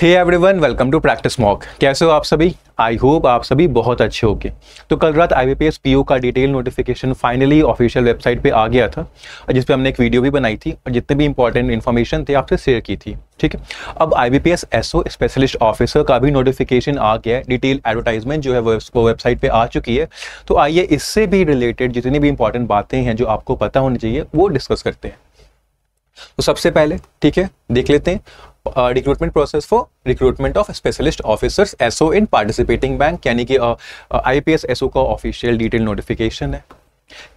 Hey everyone, welcome to practice mock. कैसे हो आप सभी? आई होप आप सभी बहुत अच्छे होंगे। तो कल रात IBPS PO का detail notification finally official website पे आ गया था, जिस पे हमने एक वीडियो भी बनाई थी और जितने भी इंपॉर्टेंट इन्फॉर्मेशन थे आपसे शेयर की थी। ठीक है, अब IBPS SO स्पेशलिस्ट ऑफिसर का भी नोटिफिकेशन आ गया है। डिटेल एडवर्टाइजमेंट जो है वो वेबसाइट पे आ चुकी है। तो आइए इससे भी रिलेटेड जितनी भी इंपॉर्टेंट बातें हैं जो आपको पता होनी चाहिए वो डिस्कस करते हैं। तो सबसे पहले ठीक है देख लेते हैं recruitment process for recruitment of specialist officers SO in participating bank, यानी कि IBPS SO का ऑफिशियल डिटेल नोटिफिकेशन है।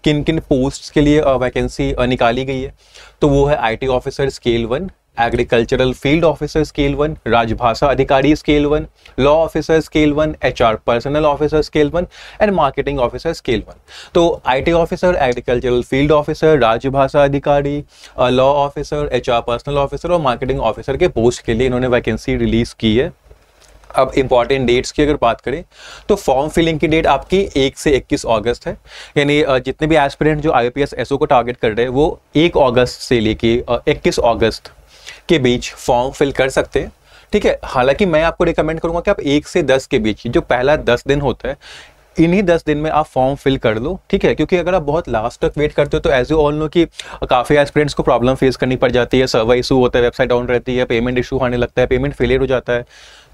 किन किन पोस्ट्स के लिए वैकेंसी निकाली गई है, तो वो है IT officer scale 1, agricultural field officer scale 1, राजभाषा अधिकारी scale 1, law officer scale 1, HR personal officer scale 1 and marketing officer scale 1। तो IT officer, agricultural field officer, राजभाषा अधिकारी, law officer, HR personal officer और मार्केटिंग ऑफिसर के post के लिए इन्होंने वैकेंसी रिलीज की है। अब इंपॉर्टेंट डेट्स की अगर बात करें तो फॉर्म फिलिंग की डेट आपकी 1 से 21 अगस्त है, यानी जितने भी एस्पिरेंट जो IBPS SO को टारगेट कर रहे हैं वो 1 अगस्त से लेके 21 अगस्त के बीच फॉर्म फिल कर सकते हैं। ठीक है, हालांकि मैं आपको रिकमेंड करूंगा कि आप 1 से 10 के बीच, जो पहला 10 दिन होता है, इन्हीं 10 दिन में आप फॉर्म फिल कर लो। ठीक है, क्योंकि अगर आप बहुत लास्ट तक वेट करते हो तो एज यू ऑल नो कि काफ़ी एस्पिरेंट्स को प्रॉब्लम फेस करनी पड़ जाती है, सर्वर इशू होता है, वेबसाइट डाउन रहती है, पेमेंट इशू आने लगता है, पेमेंट फेलियर हो जाता है।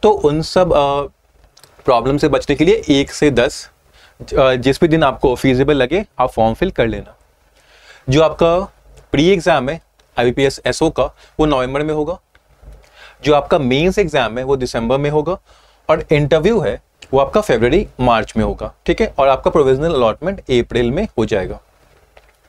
तो उन सब प्रॉब्लम से बचने के लिए 1 से 10 जिस भी दिन आपको फीजिबल लगे आप फॉर्म फिल कर लेना। जो आपका प्री एग्ज़ाम है IBPS SO का वो नवंबर में होगा, जो आपका मेंस एग्जाम है वो दिसंबर में होगा और इंटरव्यू है वो आपका फरवरी मार्च में होगा। ठीक है, और आपका प्रोविजनल अलॉटमेंट अप्रैल में हो जाएगा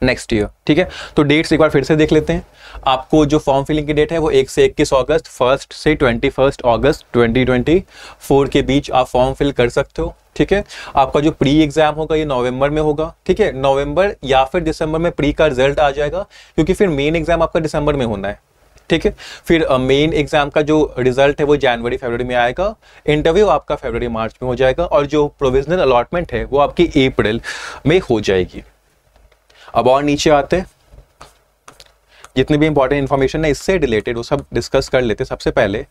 नेक्स्ट ईयर। ठीक है, तो डेट्स एक बार फिर से देख लेते हैं। आपको जो फॉर्म फिलिंग की डेट है वो 1 से 21 अगस्त, 1 से 21 अगस्त 2024 के बीच आप फॉर्म फिल कर सकते हो। ठीक है, आपका जो प्री एग्जाम होगा ये नवंबर में होगा। ठीक है, नवंबर या फिर दिसंबर में प्री का रिजल्ट आ जाएगा, क्योंकि फिर मेन एग्जाम आपका दिसंबर में होना है। ठीक है, फिर मेन एग्जाम का जो रिजल्ट है वो जनवरी फरवरी में आएगा, इंटरव्यू आपका फरवरी मार्च में हो जाएगा और जो प्रोविजनल अलॉटमेंट है वो आपकी अप्रैल में हो जाएगी। अब और नीचे आते हैं, जितनी भी इंपॉर्टेंट इंफॉर्मेशन है इससे रिलेटेड वो सब डिस्कस कर लेते हैं। सबसे पहले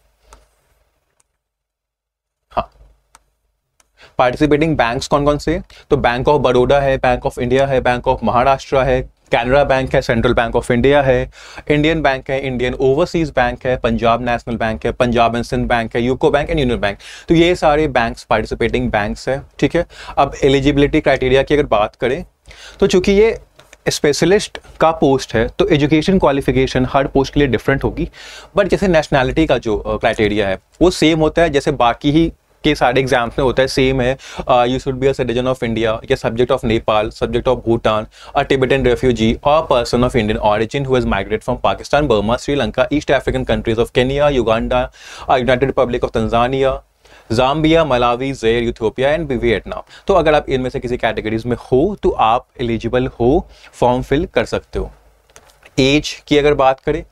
हाँ, पार्टिसिपेटिंग बैंक्स कौन कौन से, तो बैंक ऑफ बड़ौदा है, बैंक ऑफ इंडिया है, बैंक ऑफ महाराष्ट्र है, कैनरा बैंक है, सेंट्रल बैंक ऑफ इंडिया है, इंडियन बैंक है, इंडियन ओवरसीज बैंक है, पंजाब नेशनल बैंक है, पंजाब एंड सिंध बैंक है, UCO bank and union bank. तो ये सारे बैंक्स पार्टिसिपेटिंग बैंक्स है। ठीक है, अब एलिजिबिलिटी क्राइटेरिया की अगर बात करें तो चूंकि ये स्पेशलिस्ट का पोस्ट है तो एजुकेशन क्वालिफिकेशन हर पोस्ट के लिए डिफरेंट होगी, बट जैसे नेशनैलिटी का जो क्राइटेरिया है वो सेम होता है जैसे बाकी ही के सारे एग्जाम्स में होता है, सेम है। You should be a citizen of India या subject of Nepal, subject of Bhutan, a Tibetan refugee और person of Indian origin who has migrated from Pakistan, Burma, Sri Lanka, east African countries of Kenya, Uganda, United Republic of Tanzania, Zambia, Malawi, Zaire, Ethiopia and Vietnam. तो अगर आप इनमें से किसी categories में हो तो आप एलिजिबल हो, फॉर्म फिल कर सकते हो। एज की अगर बात करें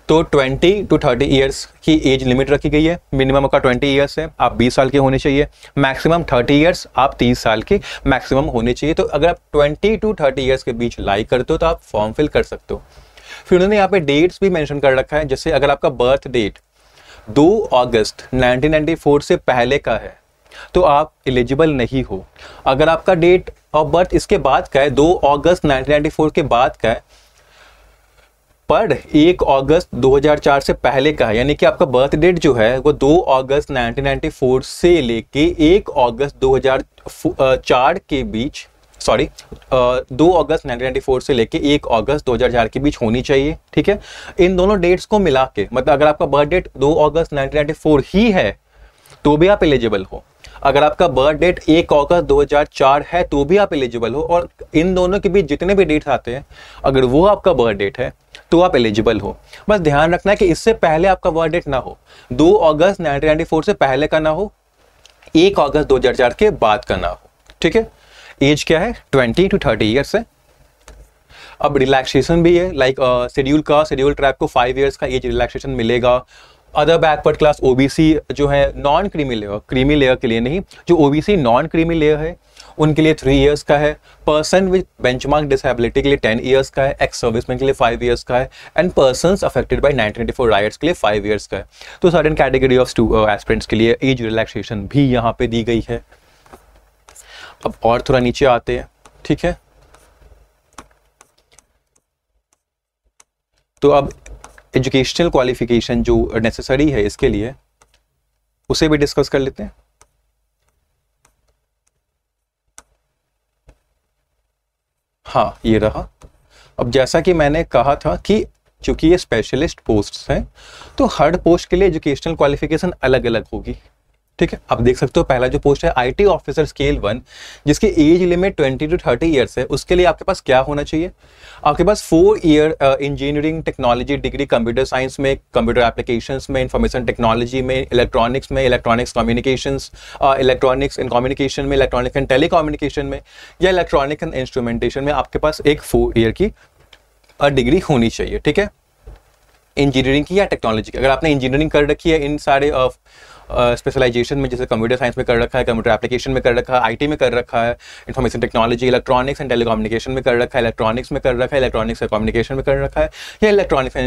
तो 20 to 30 ईयर्स की एज लिमिट रखी गई है। मिनिमम का 20 ईयर्स है, आप 20 साल के होने चाहिए। मैक्सिमम 30 ईयर्स, आप 30 साल के मैक्सिमम होने चाहिए। तो अगर आप 20 to 30 ईयर्स के बीच लाई करते हो तो आप फॉर्म फिल कर सकते हो। फिर उन्होंने यहाँ पे डेट्स भी मेंशन कर रखा है, जैसे अगर आपका बर्थ डेट 2 अगस्त 1994 से पहले का है तो आप एलिजिबल नहीं हो। अगर आपका डेट ऑफ बर्थ इसके बाद का है, 2 अगस्त 1994 के बाद का है, पर 1 अगस्त 2004 से पहले का है, यानी कि आपका बर्थ डेट जो है वो 2 अगस्त 1994 से लेके 1 अगस्त 2004 के बीच, 2 अगस्त 1994 से लेके 1 अगस्त 2004 के बीच होनी चाहिए। ठीक है, इन दोनों डेट्स को मिला के, मतलब अगर आपका बर्थ डेट 2 अगस्त 1994 ही है तो भी आप एलिजिबल हो, अगर आपका बर्थ डेट 1 अगस्त 2004 है तो भी आप एलिजिबल हो, और इन दोनों के बीच जितने भी डेट्स आते हैं अगर वो आपका बर्थ डेट है तो आप एलिजिबल हो। बस ध्यान रखना है कि इससे पहले आपका बर्थ डेट ना हो, 2 अगस्त 1994 से पहले का ना हो, 1 अगस्त 2004 के बाद का ना हो। ठीक है, एज क्या है 20 to 30 ईयर्स है। अब रिलैक्सेशन भी है, लाइक शेड्यूल ट्राइब को 5 ईयर्स का एज रिलैक्सेशन मिलेगा। अदर बैकवर्ड क्लास OBC जो है नॉन क्रीमी लेयर के लिए नहीं, जो OBC नॉन क्रीमी लेयर है उनके लिए 3 इयर्स का है, पर्सन विद बेंचमार्क डिसेबिलिटी के लिए 10 इयर्स का है, एक्स सर्विसमैन के लिए 5 इयर्स का है, and persons affected by 1994 rights के लिए 5 इयर्स का है। तो सर्टेन कैटेगरी ऑफ एस्पिरेंट्स के लिए एज रिलैक्सेशन भी यहाँ पे दी गई है। अब और थोड़ा नीचे आते हैं, ठीक है। तो अब एजुकेशनल क्वालिफिकेशन जो नेसेसरी है इसके लिए, उसे भी डिस्कस कर लेते हैं। हाँ, ये रहा। अब जैसा कि मैंने कहा था कि चूंकि ये स्पेशलिस्ट पोस्ट्स हैं, तो हर पोस्ट के लिए एजुकेशनल क्वालिफिकेशन अलग अलग होगी, ठीक है। अब देख सकते हो पहला जो पोस्ट है आईटी ऑफिसर स्केल 1, जिसकी एज लिमिट 20 to 30 ईयर्स है, उसके लिए आपके पास क्या होना चाहिए? आपके पास 4 year engineering technology degree computer science में, कंप्यूटर एप्लीकेशंस में, इंफॉर्मेशन टेक्नोलॉजी में, इलेक्ट्रॉनिक्स में, electronics communications, electronics and communication में, इलेक्ट्रॉनिक्स एंड टेलीकम्युनिकेशन में, या इलेक्ट्रॉनिक एंड इंस्ट्रूमेंटेशन में आपके पास एक 4 ईयर की डिग्री होनी चाहिए, ठीक है। इंजीनियरिंग की या टेक्नोलॉजी की, अगर आपने इंजीनियरिंग कर रखी है इन सारे स्पेशलाइजेशन में, जैसे कंप्यूटर साइंस में कर रखा है, कंप्यूटर एप्लीकेशन में कर रखा है, आईटी में कर रखा है, information technology, electronics and telecommunication में कर रखा है, इलेक्ट्रॉनिक्स में कर रखा है, इलेक्ट्रॉनिक्स एंड कम्युनिकेशन में कर रखा है, या इलेक्ट्रॉनिक्स एंड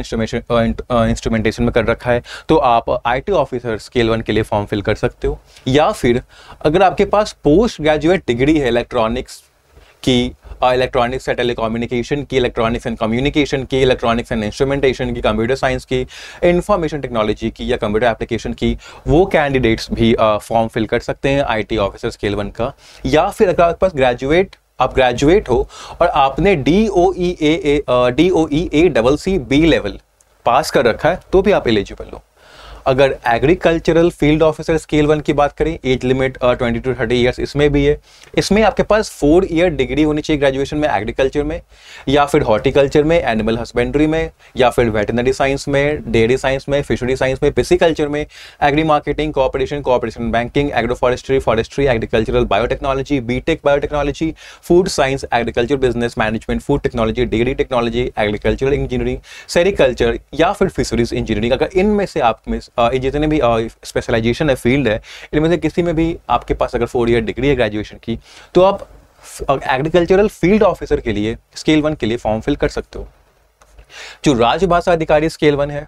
इंस्ट्रूमेंटेशन में कर रखा है, तो आप आईटी ऑफिसर स्केल 1 के लिए फॉर्म फिल कर सकते हो। या फिर अगर आपके पास पोस्ट ग्रेजुएट डिग्री है इलेक्ट्रॉनिक्स की, इलेक्ट्रॉनिक्स एंड टेलीकम्युनिकेशन की, इलेक्ट्रॉनिक्स एंड कम्युनिकेशन की, इलेक्ट्रॉनिक्स एंड इंस्ट्रूमेंटेशन की, कंप्यूटर साइंस की, इंफॉर्मेशन टेक्नोलॉजी की या कंप्यूटर एप्लीकेशन की, वो कैंडिडेट्स भी फॉर्म फिल कर सकते हैं आईटी ऑफिसर स्केल 1 का। या फिर अगर आपके पास आप ग्रेजुएट हो और आपने DOE B लेवल पास कर रखा है, तो भी आप एलिजिबल हो। अगर एग्रीकल्चरल फील्ड ऑफिसर स्केल 1 की बात करें, एज लिमिट 20 to 30 ईयर्स इसमें भी है। इसमें आपके पास 4 ईयर डिग्री होनी चाहिए ग्रेजुएशन में एग्रीकल्चर में, या फिर हॉर्टिकल्चर में, एनिमल हस्बेंड्री में, या फिर वेटनरी साइंस में, डेयरी साइंस में, फिशरी साइंस में, पिसिकल्चर में, agri marketing, corporation banking, agro forestry, agricultural biotechnology, BTech biotechnology, food science, agriculture business management, food technology, dairy technology, agricultural engineering, sericulture या फिर fisheries engineering. अगर इनमें से आप में जितने भी स्पेशलाइजेशन है, फील्ड है, इनमें से किसी में भी आपके पास अगर 4 ईयर डिग्री है ग्रेजुएशन की, तो आप एग्रीकल्चरल फील्ड ऑफिसर के लिए स्केल 1 के लिए फॉर्म फिल कर सकते हो। जो राजभाषा अधिकारी स्केल 1 है,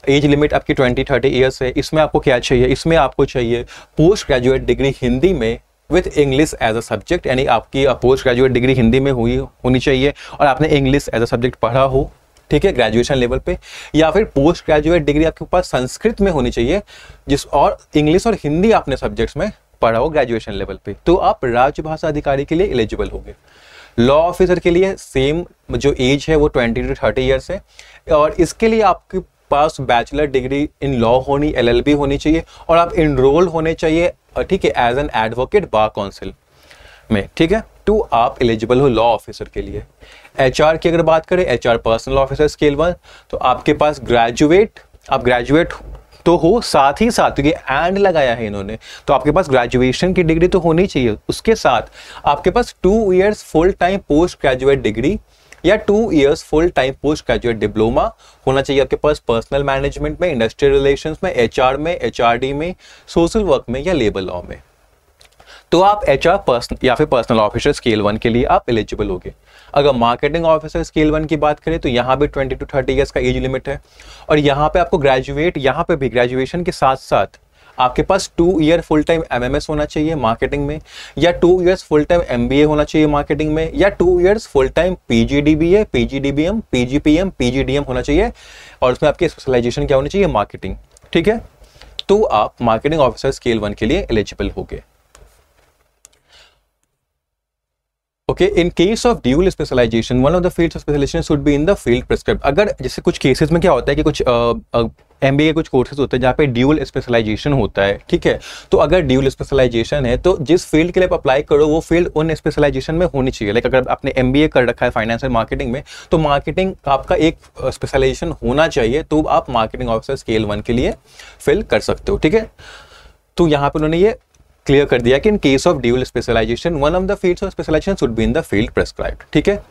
एज लिमिट आपकी 20-30 ईयर्स है। इसमें आपको क्या चाहिए? इसमें आपको चाहिए पोस्ट ग्रेजुएट डिग्री हिंदी में with English as a subject, यानी आपकी पोस्ट ग्रेजुएट डिग्री हिंदी में होनी चाहिए और आपने इंग्लिश एज अ सब्जेक्ट पढ़ा हो, ठीक है, ग्रेजुएशन लेवल पे। या फिर पोस्ट ग्रेजुएट डिग्री आपके पास संस्कृत में होनी चाहिए, और इंग्लिश और हिंदी आपने सब्जेक्ट्स में पढ़ा हो ग्रेजुएशन लेवल पे, तो आप राजभाषा अधिकारी के लिए एलिजिबल होंगे। लॉ ऑफिसर के लिए सेम जो एज है वो 20 to 30 ईयर्स है, और इसके लिए आपके पास बैचलर डिग्री इन लॉ होनी, LLB होनी चाहिए, और आप इनरोल होने चाहिए, ठीक है, as an advocate bar council में, ठीक है, तो आप एलिजिबल हो लॉ ऑफिसर के लिए। HR की अगर बात करें, HR पर्सनल ऑफिसर स्केल 1, तो आपके पास आप ग्रेजुएट तो हो, साथ ही साथ, क्योंकि एंड लगाया है इन्होंने, तो आपके पास ग्रेजुएशन की डिग्री तो होनी चाहिए, उसके साथ आपके पास 2 years full time post graduate degree या 2 years full time post graduate diploma होना चाहिए आपके पास पर्सनल मैनेजमेंट में, इंडस्ट्रियल रिलेशंस में, HR में, HRD में, सोशल वर्क में या लेबर लॉ में। तो आप HR पर्सन या फिर पर्सनल ऑफिसर स्केल 1 के लिए आप एलिजिबल होगे। अगर मार्केटिंग ऑफिसर स्केल 1 की बात करें, तो यहाँ भी 20 to 30 ईयर्स का एज लिमिट है, और यहाँ पे आपको यहाँ पे भी ग्रेजुएशन के साथ साथ आपके पास 2 ईयर फुल टाइम MMS होना चाहिए मार्केटिंग में, या 2 इयर्स फुल टाइम MBA होना चाहिए मार्केटिंग में, या 2 years full time PGDBA, PGDBM, PGPM, PGDM होना चाहिए, और उसमें आपकी स्पेशलाइजेशन क्या होनी चाहिए? मार्केटिंग, ठीक है। तो आप मार्केटिंग ऑफिसर स्केल 1 के लिए एलिजिबल होगे। Okay, in case of dual specialization, one of the fields of specialization should be in the field prescribed. अगर जैसे कुछ केसेस में क्या होता है कि कुछ MBA के कुछ कोर्सेज होते हैं जहाँ पे ड्यूल स्पेशलाइजेशन होता है, ठीक है, तो अगर ड्यूल स्पेशलाइजेशन है तो जिस फील्ड के लिए आप अप्लाई करो वो फील्ड उन स्पेशलाइजेशन में होनी चाहिए। लाइक अगर आपने MBA कर रखा है फाइनेंस एंड मार्केटिंग में, तो मार्केटिंग आपका एक स्पेशलाइजेशन होना चाहिए, तो आप मार्केटिंग ऑफिसर स्केल 1 के लिए फिल कर सकते हो, ठीक है। तो यहाँ पे उन्होंने ये क्लियर कर दिया कि in case of dual specialization, one of the fields of specialization should be in the field prescribed, ठीक है।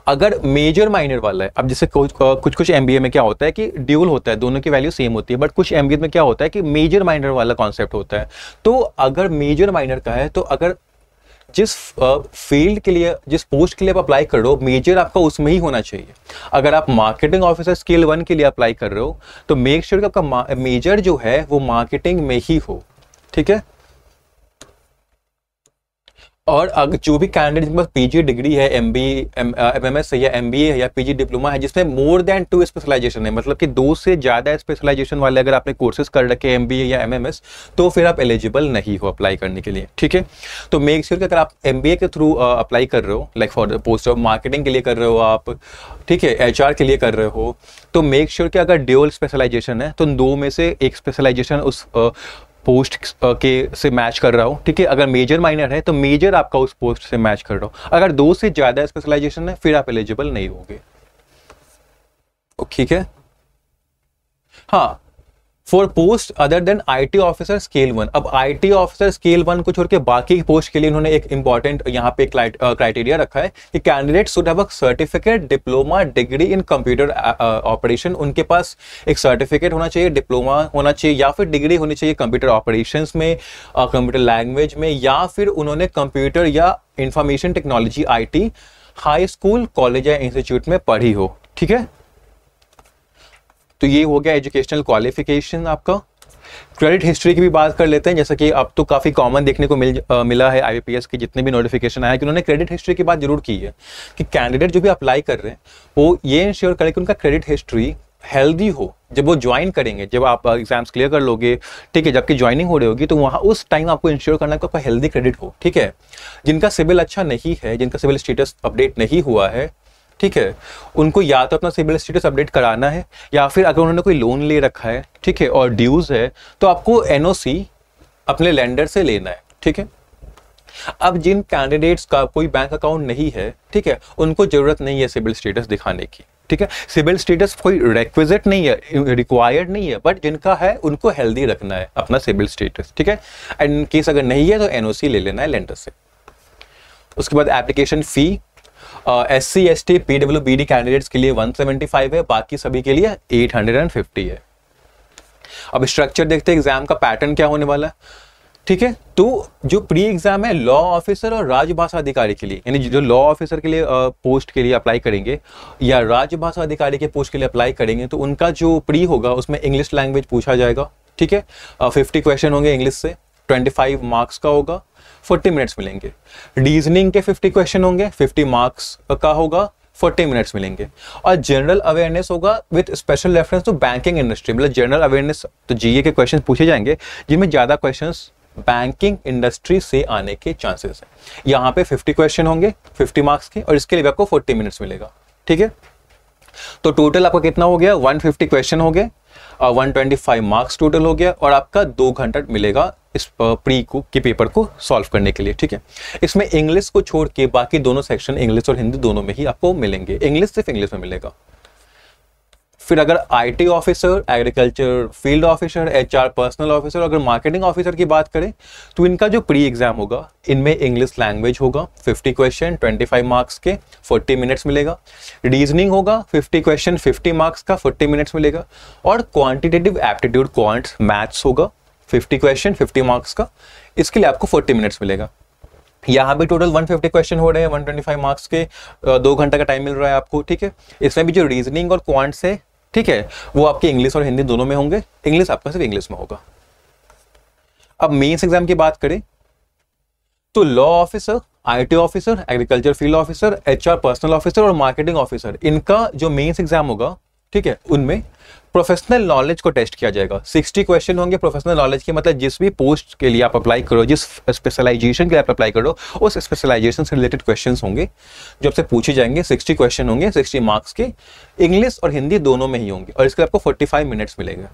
अगर मेजर माइनर वाला है, अब जैसे कुछ MBA में क्या होता है कि ड्यूल होता है, दोनों की वैल्यू सेम होती है, बट कुछ MBA में क्या होता है कि मेजर माइनर वाला कॉन्सेप्ट होता है। तो अगर मेजर माइनर का है, तो अगर जिस फील्ड के लिए, जिस पोस्ट के लिए आप अप्लाई कर रहे हो, मेजर आपका उसमें ही होना चाहिए। अगर आप मार्केटिंग ऑफिसर स्केल 1 के लिए अप्लाई कर रहे हो तो मेक श्योर कि आपका मेजर जो है वो मार्केटिंग में ही हो, ठीक है। और अगर जो भी कैंडिडेट के पास पीजी डिग्री है, एमएमएस है या एमबीए है या पीजी डिप्लोमा है जिसमें मोर देन 2 स्पेशलाइजेशन है, मतलब कि 2 से ज्यादा स्पेशलाइजेशन वाले अगर आपने कोर्सेज कर रखे हैं एमबीए या एमएमएस, तो फिर आप एलिजिबल नहीं हो अप्लाई करने के लिए, ठीक है। तो मेक श्योर कि अगर आप एमबीए के थ्रू अप्लाई कर रहे हो, like for post of marketing के लिए कर रहे हो आप, ठीक है, एचआर के लिए कर रहे हो, तो मेक श्योर कि अगर ड्यूअल स्पेशलाइजेशन है तो 2 में से एक स्पेशलाइजेशन उस पोस्ट के से मैच कर रहा हो, ठीक है। अगर मेजर माइनर है तो मेजर आपका उस पोस्ट से मैच कर रहा हो। अगर 2 से ज्यादा स्पेशलाइजेशन है फिर आप एलिजिबल नहीं होगे, ठीक है। हाँ, for post other than IT officer scale 1। अब आईटी ऑफिसर स्केल 1 को छोड़ के बाकी पोस्ट के लिए इन्होंने एक इंपॉर्टेंट यहाँ पे क्राइटेरिया रखा है कि candidate should have a certificate, diploma, degree in computer operation. उनके पास एक सर्टिफिकेट होना चाहिए, डिप्लोमा होना चाहिए या फिर डिग्री होनी चाहिए कंप्यूटर ऑपरेशंस में, कंप्यूटर लैंग्वेज में, या फिर उन्होंने कंप्यूटर या information technology IT high school, college या इंस्टीट्यूट में पढ़ी हो, ठीक है। तो ये हो गया एजुकेशनल क्वालिफिकेशन आपका। क्रेडिट हिस्ट्री की भी बात कर लेते हैं, जैसा कि अब तो काफ़ी कॉमन देखने को मिला है आईबीपीएस की जितने भी नोटिफिकेशन आए कि उन्होंने क्रेडिट हिस्ट्री की बात जरूर की है कि कैंडिडेट जो भी अप्लाई कर रहे हैं वो ये इंश्योर करें कि उनका क्रेडिट हिस्ट्री हेल्दी हो जब वो ज्वाइन करेंगे, जब आप एग्जाम्स क्लियर कर लोगे, ठीक है, जबकि ज्वाइनिंग हो रही होगी तो वहाँ उस टाइम आपको इंश्योर करना है कि आपका हेल्दी क्रेडिट हो, ठीक है। जिनका सिविल अच्छा नहीं है, जिनका सिविल स्टेटस अपडेट नहीं हुआ है, ठीक है, उनको या तो अपना सिबिल स्टेटस अपडेट कराना है या फिर अगर उन्होंने कोई लोन ले रखा है, ठीक है, और ड्यूज है तो आपको एनओसी अपने लेंडर से लेना है, ठीक है। अब जिन कैंडिडेट्स का कोई बैंक अकाउंट नहीं है, ठीक है, उनको जरूरत नहीं है सिबिल स्टेटस दिखाने की, ठीक है। सिबिल स्टेटस कोई रिक्विजिट नहीं है, रिक्वायर्ड नहीं है, बट जिनका है उनको हेल्दी रखना है अपना सिबिल स्टेटस, ठीक है। एंड इन केस अगर नहीं है तो एनओसी ले लेना है लेंडर से। उसके बाद application fee SC ST PWBD candidates के लिए 175 है, बाकी सभी के लिए 850 है। अब स्ट्रक्चर देखते हैं एग्जाम का पैटर्न क्या होने वाला है, ठीक है। तो जो प्री एग्जाम है लॉ ऑफिसर और राजभाषा अधिकारी के लिए, यानी जो लॉ ऑफिसर के लिए पोस्ट के लिए अप्लाई करेंगे या राजभाषा अधिकारी के पोस्ट के लिए अप्लाई करेंगे तो उनका जो प्री होगा उसमें इंग्लिश लैंग्वेज पूछा जाएगा, ठीक है। 50 क्वेश्चन होंगे इंग्लिश से, 25 मार्क्स का होगा, 40 मिनट्स मिलेंगे। रीजनिंग के 50 क्वेश्चन होंगे, 50 मार्क्स का होगा, 40 मिनट्स मिलेंगे। और जनरल अवेयरनेस होगा with special reference to banking industry, मतलब जनरल अवेयरनेस तो जीए के क्वेश्चन पूछे जाएंगे जिनमें ज्यादा क्वेश्चंस बैंकिंग इंडस्ट्री से आने के चांसेस हैं। यहाँ पे 50 क्वेश्चन होंगे 50 मार्क्स के और इसके लिए आपको 40 मिनट्स मिलेगा, ठीक है। तो टोटल आपका कितना हो गया, 150 क्वेश्चन हो गए, 125 मार्क्स टोटल हो गया और आपका 2 घंटा मिलेगा इस प्री के पेपर को सॉल्व करने के लिए, ठीक है। इसमें इंग्लिश को छोड़ के बाकी दोनों सेक्शन इंग्लिश और हिंदी दोनों में ही आपको मिलेंगे, इंग्लिश सिर्फ इंग्लिश में मिलेगा। फिर अगर IT officer, agriculture field officer, HR personal officer, अगर मार्केटिंग ऑफिसर की बात करें तो इनका जो प्री एग्जाम होगा इनमें इंग्लिश लैंग्वेज होगा, 50 क्वेश्चन 25 मार्क्स के, 40 मिनट्स मिलेगा। रीजनिंग होगा 50 क्वेश्चन 50 मार्क्स का, 40 मिनट्स मिलेगा। और क्वांटिटेटिव एप्टीट्यूड क्वांट्स मैथ्स होगा 50 क्वेश्चन 50 मार्क्स का, इसके लिए आपको 40 मिनट्स मिलेगा। यहाँ भी टोटल 150 क्वेश्चन हो रहे हैं 125 मार्क्स के, 2 घंटा का टाइम मिल रहा है आपको, ठीक है। इसमें भी जो रीजनिंग और क्वांट्स है, ठीक है, वो आपके इंग्लिश और हिंदी दोनों में होंगे, इंग्लिश आपका सिर्फ इंग्लिश में होगा। अब मेंस एग्जाम की बात करें तो law officer, IT officer, agriculture field officer, HR personal officer और मार्केटिंग ऑफिसर, इनका जो मेंस एग्जाम होगा, ठीक है, उनमें प्रोफेशनल नॉलेज को टेस्ट किया जाएगा। 60 क्वेश्चन होंगे प्रोफेशनल नॉलेज के, मतलब जिस भी पोस्ट के लिए आप अप्लाई करो, जिस स्पेशलाइजेशन के लिए आप अप्लाई करो उस स्पेशलाइजेशन से रिलेटेड क्वेश्चंस होंगे जो आपसे पूछे जाएंगे। 60 क्वेश्चन होंगे 60 मार्क्स के, इंग्लिश और हिंदी दोनों में ही होंगे और इसके लिए आपको 45 मिनट्स मिलेगा।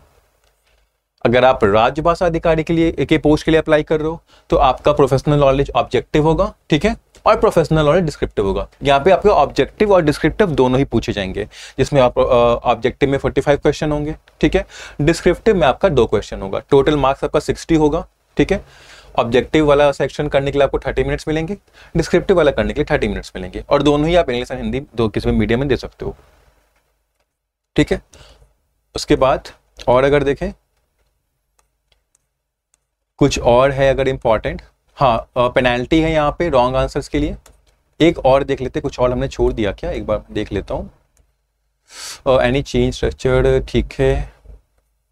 अगर आप राजभाषा अधिकारी के लिए एक पोस्ट के लिए अप्लाई कर रहे हो तो आपका प्रोफेशनल नॉलेज ऑब्जेक्टिव होगा, ठीक है, और प्रोफेशनल नॉलेज डिस्क्रिप्टिव होगा। यहाँ पे आपके ऑब्जेक्टिव और डिस्क्रिप्टिव दोनों ही पूछे जाएंगे, जिसमें आप ऑब्जेक्टिव में 45 क्वेश्चन होंगे, ठीक है, डिस्क्रिप्टिव में आपका 2 क्वेश्चन होगा। टोटल मार्क्स आपका 60 होगा, ठीक है। ऑब्जेक्टिव वाला सेक्शन करने के लिए आपको 30 मिनट्स मिलेंगे, डिस्क्रिप्टिव वाला करने के लिए 30 मिनट्स मिलेंगे और दोनों ही आप इंग्लिश और हिंदी दो किसी में मीडियम में दे सकते हो, ठीक है। उसके बाद और अगर देखें कुछ और है अगर इंपॉर्टेंट हाँ, पेनल्टी है यहाँ पे रॉन्ग आंसर्स के लिए। एक और देख लेते, कुछ और हमने छोड़ दिया क्या, एक बार देख लेता हूँ। एनी चेंज स्ट्रक्चर, ठीक है,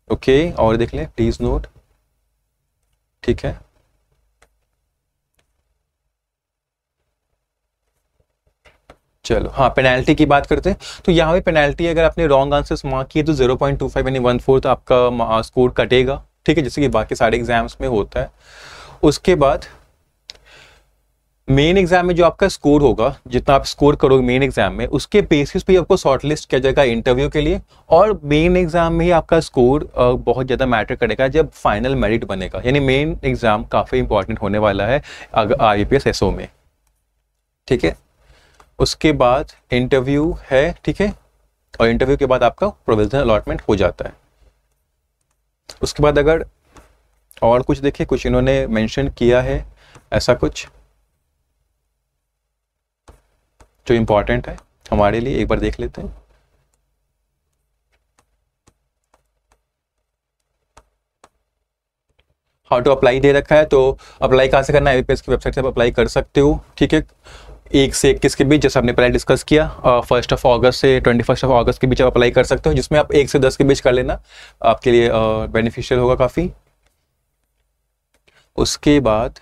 ओके, और देख ले प्लीज नोट, ठीक है। चलो हाँ, पेनल्टी की बात करते हैं। तो यहाँ पे पेनल्टी अगर आपने रॉन्ग आंसर्स मार्क किए तो 0.25 यानी 1/4 आपका स्कोर कटेगा, ठीक है, जैसे कि बाकी सारे एग्जाम्स में होता है। उसके बाद मेन एग्जाम में जो आपका स्कोर होगा, जितना आप स्कोर करोगे मेन एग्जाम में, उसके बेसिस पे आपको शॉर्टलिस्ट किया जाएगा इंटरव्यू के लिए। और मेन एग्जाम में ही आपका स्कोर बहुत ज़्यादा मैटर करेगा जब फाइनल मेरिट बनेगा, यानी मेन एग्जाम काफ़ी इंपॉर्टेंट होने वाला है IAPS SO में, ठीक है। उसके बाद इंटरव्यू है, ठीक है, और इंटरव्यू के बाद आपका प्रोविजनल अलॉटमेंट हो जाता है। उसके बाद अगर और कुछ देखें, कुछ इन्होंने मेंशन किया है ऐसा कुछ जो इम्पोर्टेंट है हमारे लिए, एक बार देख लेते हैं। हाउ टू अप्लाई दे रखा है, तो अप्लाई कहाँ से करना है, IAPS की वेबसाइट से आप अप्लाई कर सकते हो, ठीक है। 1 से 21 के बीच, जैसे आपने पहले डिस्कस किया, 1 अगस्त से 21 अगस्त के बीच आप अप्लाई कर सकते हो, जिसमें आप 1 से 10 के बीच कर लेना, आपके लिए बेनिफिशियल होगा काफ़ी। उसके बाद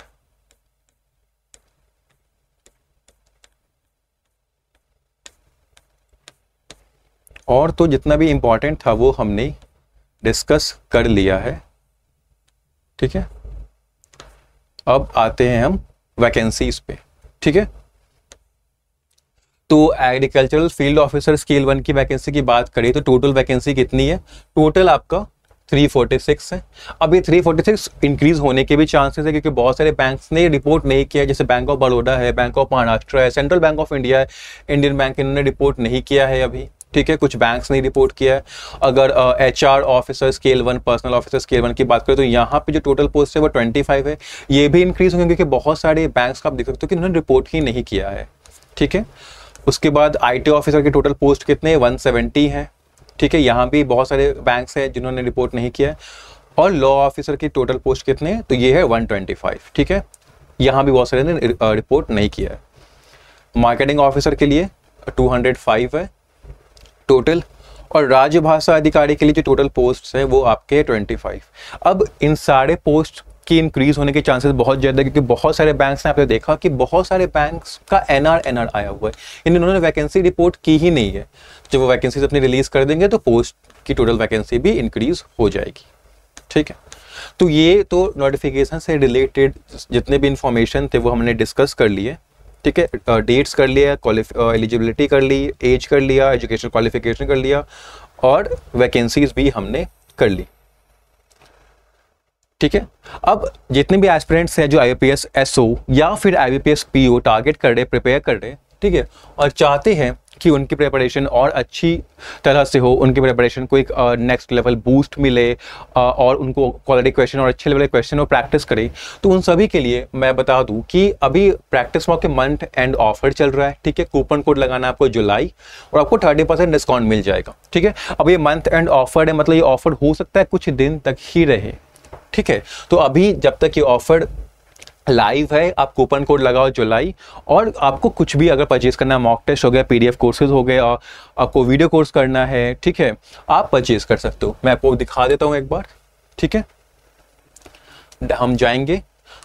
और तो जितना भी इम्पोर्टेंट था वो हमने डिस्कस कर लिया है, ठीक है। अब आते हैं हम वैकेंसीज पे, ठीक है। तो एग्रीकल्चरल फील्ड ऑफिसर स्केल 1 की वैकेंसी की बात करें तो टोटल वैकेंसी कितनी है, टोटल आपका 346 है। अब ये 346 इंक्रीज होने के भी चांसेस है, क्योंकि बहुत सारे बैंक्स ने रिपोर्ट नहीं किया, जैसे बैंक ऑफ बड़ौदा है, बैंक ऑफ महाराष्ट्र है, सेंट्रल बैंक ऑफ इंडिया है, इंडियन बैंक, इन्होंने रिपोर्ट नहीं किया है अभी, ठीक है, कुछ बैंक्स ने रिपोर्ट किया है। अगर HR officer scale 1, personal officer scale 1 की बात करें तो यहाँ पे जो टोटल पोस्ट है वो 25 है। ये भी इंक्रीज होंगे क्योंकि बहुत सारे बैंक्स का आप देख सकते हो कि उन्होंने रिपोर्ट ही नहीं किया है, ठीक है। उसके बाद IT ऑफिसर के टोटल पोस्ट कितने, 170 है, ठीक है, यहाँ भी बहुत सारे बैंक्स हैं जिन्होंने रिपोर्ट नहीं किया है। और लॉ ऑफिसर की टोटल पोस्ट कितने हैं, तो ये है 125, ठीक है, यहाँ भी बहुत सारे ने रिपोर्ट नहीं किया है। मार्केटिंग ऑफिसर के लिए 205 है टोटल, और राजभाषा अधिकारी के लिए जो टोटल पोस्ट है वो आपके 25। अब इन सारे पोस्ट की इंक्रीज होने के चांसेस बहुत ज़्यादा, क्योंकि बहुत सारे बैंक्स ने आपने देखा कि बहुत सारे बैंक्स का NR आया हुआ है, इन्होंने वैकेंसी रिपोर्ट की ही नहीं है। जब वो वैकेंसीज अपनी रिलीज कर देंगे तो पोस्ट की टोटल वैकेंसी भी इंक्रीज हो जाएगी, ठीक है। तो ये तो नोटिफिकेशन से रिलेटेड जितने भी इंफॉर्मेशन थे वो हमने डिस्कस कर लिए, ठीक है। डेट्स कर लिया, एलिजिबिलिटी कर ली, एज कर लिया, एजुकेशन क्वालिफिकेशन कर लिया, और वैकेंसीज भी हमने कर ली, ठीक है। अब जितने भी एस्पिरेंट्स हैं जो IAPS SO या फिर IBPS PO टारगेट कर रहे, प्रिपेयर कर रहे, ठीक है, और चाहते हैं कि उनकी प्रिपरेशन और अच्छी तरह से हो, उनकी प्रिपरेशन को एक नेक्स्ट लेवल बूस्ट मिले, और उनको क्वालिटी क्वेश्चन और अच्छे लेवल के क्वेश्चन और प्रैक्टिस करें, तो उन सभी के लिए मैं बता दूं कि अभी प्रैक्टिस मॉक के मंथ एंड ऑफर चल रहा है, ठीक है। कूपन कोड लगाना है आपको जुलाई, और आपको 30% डिस्काउंट मिल जाएगा, ठीक है। अब ये मंथ एंड ऑफर है, मतलब ये ऑफर हो सकता है कुछ दिन तक ही रहे, ठीक है। तो अभी जब तक ये ऑफर लाइव है, आप कूपन कोड लगाओ जुलाई, और आपको कुछ भी अगर परचेज करना है, मॉक टेस्ट हो गया, PDF कोर्सेज हो गए, और आपको वीडियो कोर्स करना है, ठीक है, आप परचेज कर सकते हो। मैं आपको दिखा देता हूँ एक बार, ठीक है। हम जाएंगे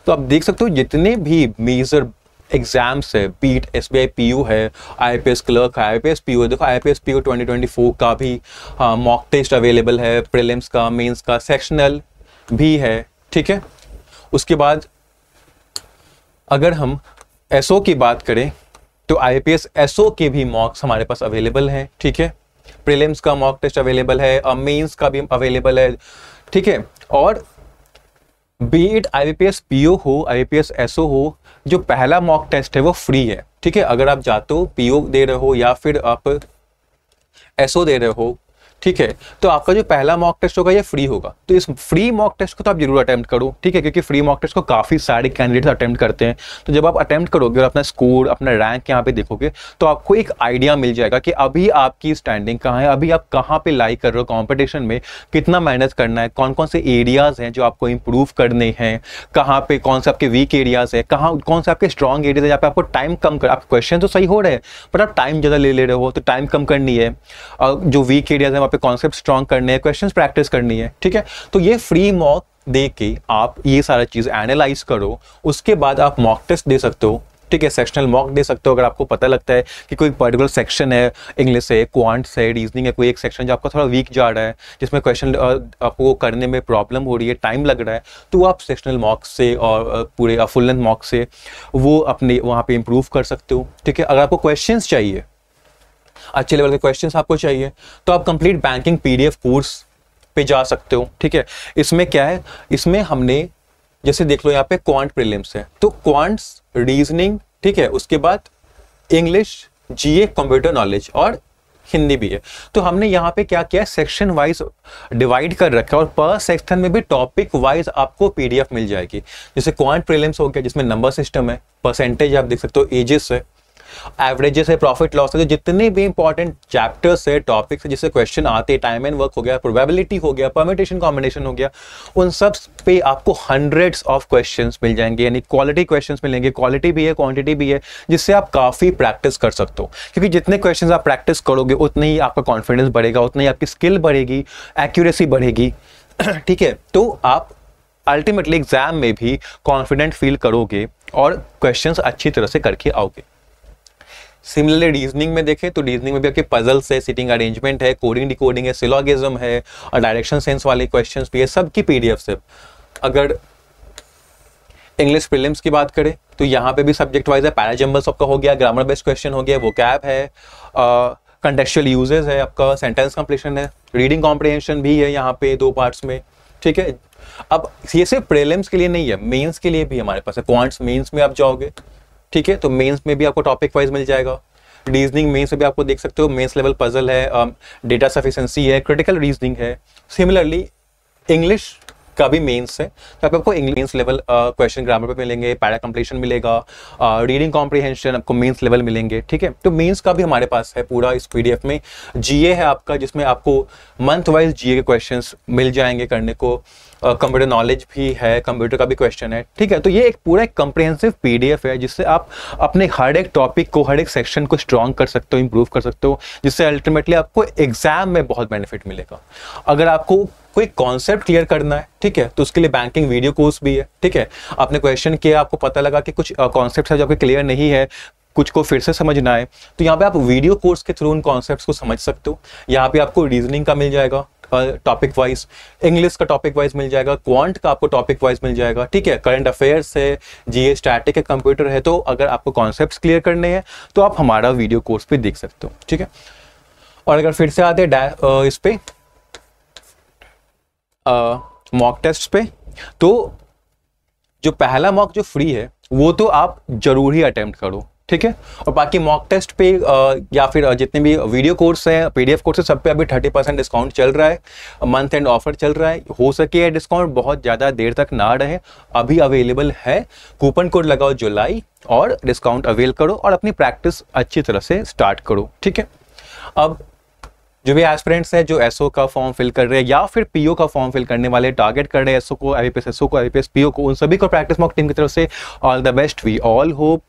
तो आप देख सकते हो जितने भी मेजर एग्जाम्स है, बीट SBI PO है, IAPS क्लर्क है, IAPS PO, देखो IAPS PO 2024 का भी मॉक टेस्ट अवेलेबल है, प्रीलिम्स का, मेंस का, सेक्शनल भी है, ठीक है। उसके बाद अगर हम SO की बात करें तो IAPS SO के भी मॉक्स हमारे पास अवेलेबल हैं, ठीक है। प्रीलिम्स का मॉक टेस्ट अवेलेबल है, और मेंस का भी अवेलेबल है, ठीक है। और बीट IAPS PO हो, IAPS SO हो, जो पहला मॉक टेस्ट है वो फ्री है, ठीक है। अगर आप जाते हो PO दे रहे हो या फिर आप SO दे रहे हो, ठीक है। तो आपका जो पहला मॉक टेस्ट होगा ये फ्री होगा, तो इस फ्री मॉक टेस्ट को तो आप जरूर अटेम्प्ट करो, ठीक है, क्योंकि फ्री मॉक टेस्ट को काफ़ी सारे कैंडिडेट्स अटेम्प्ट करते हैं। तो जब आप अटेम्प्ट करोगे और अपना स्कोर, अपना रैंक यहाँ पे देखोगे तो आपको एक आइडिया मिल जाएगा कि अभी आपकी स्टैंडिंग कहाँ है, अभी आप कहाँ पे लाइक कर रहे हो कॉम्पिटिशन में, कितना मेहनत करना है, कौन कौन से एरियाज हैं जो आपको इंप्रूव करने हैं, कहाँ पे कौन से आपके वीक एरियाज है, कहाँ कौन से आपके स्ट्रॉन्ग एरियाज है जहाँ पे आपको टाइम कम कर, आप क्वेश्चन तो सही हो रहे हैं बट आप टाइम ज़्यादा ले रहे हो, तो टाइम कम करनी है। जो वीक एरियाज है वहाँ पे कॉन्सेप्ट स्ट्रॉन्ग करने हैं, क्वेश्चंस प्रैक्टिस करनी है, ठीक है। तो ये फ्री मॉक दे के आप ये सारा चीज़ एनालाइज करो, उसके बाद आप मॉक टेस्ट दे सकते हो, ठीक है, सेक्शनल मॉक दे सकते हो। अगर आपको पता लगता है कि कोई पर्टिकुलर सेक्शन है, इंग्लिश है, क्वांट्स है, रीजनिंग है, कोई एक सेक्शन जो आपका थोड़ा वीक जा रहा है, जिसमें क्वेश्चन आपको करने में प्रॉब्लम हो रही है, टाइम लग रहा है, तो आप सेक्शनल मॉक से और पूरे फुल लेंथ मॉक से वो अपने वहाँ पे इंप्रूव कर सकते हो, ठीक है। अगर आपको क्वेश्चंस चाहिए, अच्छे लेवल के क्वेश्चंस आपको चाहिए, तो आप कंप्लीट बैंकिंग PDF कोर्स पे जा सकते हो, ठीक है। इसमें क्या है, इसमें हमने जैसे देख लो यहाँ पे क्वांट प्रीलिम्स है, तो क्वांट्स, रीजनिंग, ठीक है, उसके बाद इंग्लिश, GA, कंप्यूटर नॉलेज और हिंदी भी है। तो हमने यहाँ पे क्या किया, सेक्शन वाइज डिवाइड कर रखा है और पर सेक्शन में भी टॉपिक वाइज आपको PDF मिल जाएगी। जैसे क्वांट प्रीलिम्स हो गया जिसमें नंबर सिस्टम है, परसेंटेज आप देख सकते हो, एजेस है, एवरेजेस है, प्रॉफिट लॉस है, जो जितने भी इंपॉर्टेंट चैप्टर्स है, टॉपिक्स है जिससे क्वेश्चन आते हैं, टाइम एंड वर्क हो गया, प्रोबेबिलिटी हो गया, परम्यूटेशन कॉम्बिनेशन हो गया, उन सब पे आपको हंड्रेड्स ऑफ क्वेश्चंस मिल जाएंगे, यानी क्वालिटी क्वेश्चंस मिलेंगे, क्वालिटी भी है, क्वांटिटी भी है, जिससे आप काफ़ी प्रैक्टिस कर सकते हो। क्योंकि जितने क्वेश्चंस आप प्रैक्टिस करोगे उतने ही आपका कॉन्फिडेंस बढ़ेगा, उतनी आपकी स्किल बढ़ेगी, एक्यूरेसी बढ़ेगी, ठीक है। तो आप अल्टीमेटली एग्जाम में भी कॉन्फिडेंट फील करोगे और क्वेश्चंस अच्छी तरह से करके आओगे। सिमिलरली रीजनिंग में देखें तो रीजनिंग में भी आपके पजल्स है, सिटिंग अरेंजमेंट है, कोडिंग डिकोडिंग है, सिलोगिज्म है और डायरेक्शन सेंस वाले क्वेश्चंस भी है, सबकी PDF है। अगर इंग्लिश प्रीलिम्स की बात करें तो यहाँ पे भी सब्जेक्ट वाइज है, पैराजम्बल्स आपका हो गया, ग्रामर बेस्ड क्वेश्चन हो गया, वोकैब है, कंटेक्चुअल यूजेस है, आपका सेंटेंस कंप्लीशन है, रीडिंग कॉम्प्रिहेंशन भी है यहाँ पे 2 पार्ट्स में, ठीक है। अब ये सिर्फ प्रीलिम्स के लिए नहीं है, मेंस के लिए भी हमारे पास है। क्वांट्स मेंस में आप जाओगे, ठीक है, तो मेंस में भी आपको टॉपिक वाइज मिल जाएगा। रीजनिंग मेंस से भी आपको देख सकते हो, मेंस लेवल पजल है, डेटा सफिशिएंसी है, क्रिटिकल रीजनिंग है। सिमिलरली इंग्लिश का भी मेंस है, तो आपको इंग्लिश लेवल क्वेश्चन ग्रामर पे मिलेंगे, पैरा कंप्लीशन मिलेगा, रीडिंग कॉम्प्रिहेंशन आपको मेंस लेवल मिलेंगे, ठीक है। तो मेंस का भी हमारे पास है पूरा इस PDF में। GA है आपका, जिसमें आपको मंथ वाइज GA के क्वेश्चंस मिल जाएंगे करने को, कंप्यूटर नॉलेज भी है, कंप्यूटर का भी क्वेश्चन है, ठीक है। तो ये एक पूरा एक कंप्रिहेंसिव PDF है जिससे आप अपने हर एक टॉपिक को, हर एक सेक्शन को स्ट्रॉन्ग कर सकते हो, इंप्रूव कर सकते हो, जिससे अल्टीमेटली आपको एग्जाम में बहुत बेनिफिट मिलेगा। अगर आपको कोई कॉन्सेप्ट क्लियर करना है, ठीक है, तो उसके लिए बैंकिंग वीडियो कोर्स भी है, ठीक है। आपने क्वेश्चन किया, आपको पता लगा कि कुछ कॉन्सेप्ट है जो आपके क्लियर नहीं है, कुछ को फिर से समझना है, तो यहाँ पे आप वीडियो कोर्स के थ्रू उन कॉन्सेप्ट्स को समझ सकते हो। यहाँ पे आपको रीजनिंग का मिल जाएगा टॉपिक वाइज, इंग्लिश का टॉपिक वाइज मिल जाएगा, क्वांट का आपको टॉपिक वाइज मिल जाएगा, ठीक है। करंट अफेयर्स है, GA, स्टैटिक है, कंप्यूटर है। तो अगर आपको कॉन्सेप्ट्स क्लियर करने हैं तो आप हमारा वीडियो कोर्स भी देख सकते हो, ठीक है। और अगर फिर से आते हैं इस पे मॉक टेस्ट पे, तो जो पहला मॉक जो फ्री है वो तो आप जरूर ही अटेम्प्ट करो, ठीक है। और बाकी मॉक टेस्ट पे या फिर जितने भी वीडियो कोर्स हैं, PDF कोर्स है, सब पे अभी 30% डिस्काउंट चल रहा है, मंथ एंड ऑफर चल रहा है। हो सके डिस्काउंट बहुत ज़्यादा देर तक ना रहे, अभी अवेलेबल है। कूपन कोड लगाओ जुलाई और डिस्काउंट अवेल करो और अपनी प्रैक्टिस अच्छी तरह से स्टार्ट करो, ठीक है। अब जो भी एस्पिरेंट्स हैं जो SO का फॉर्म फिल कर रहे हैं या फिर PO का फॉर्म फिल करने वाले, टारगेट कर रहे हैं SO को, IBPS SO को, IBPS PO को, उन सभी को प्रैक्टिस मॉक टीम की तरफ से all the best. We all hope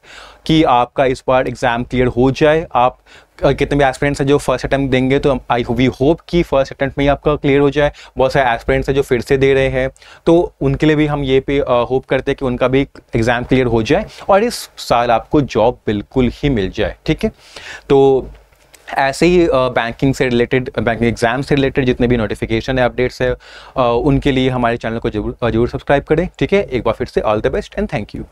कि आपका इस बार एग्जाम क्लियर हो जाए। आप कितने भी एस्पिरेंट्स हैं जो फर्स्ट अटेम्प्ट देंगे तो वी होप कि फर्स्ट अटेम्प्ट में ही आपका क्लियर हो जाए। बहुत सारे एस्पिरेंट्स हैं जो फिर से दे रहे हैं, तो उनके लिए भी हम ये पे होप करते हैं कि उनका भी एग्जाम क्लियर हो जाए और इस साल आपको जॉब बिल्कुल ही मिल जाए, ठीक है। तो ऐसे ही बैंकिंग से रिलेटेड, बैंकिंग एग्जाम से रिलेटेड जितने भी नोटिफिकेशन है, अपडेट्स है, उनके लिए हमारे चैनल को जरूर सब्सक्राइब करें, ठीक है। एक बार फिर से all the best and thank you.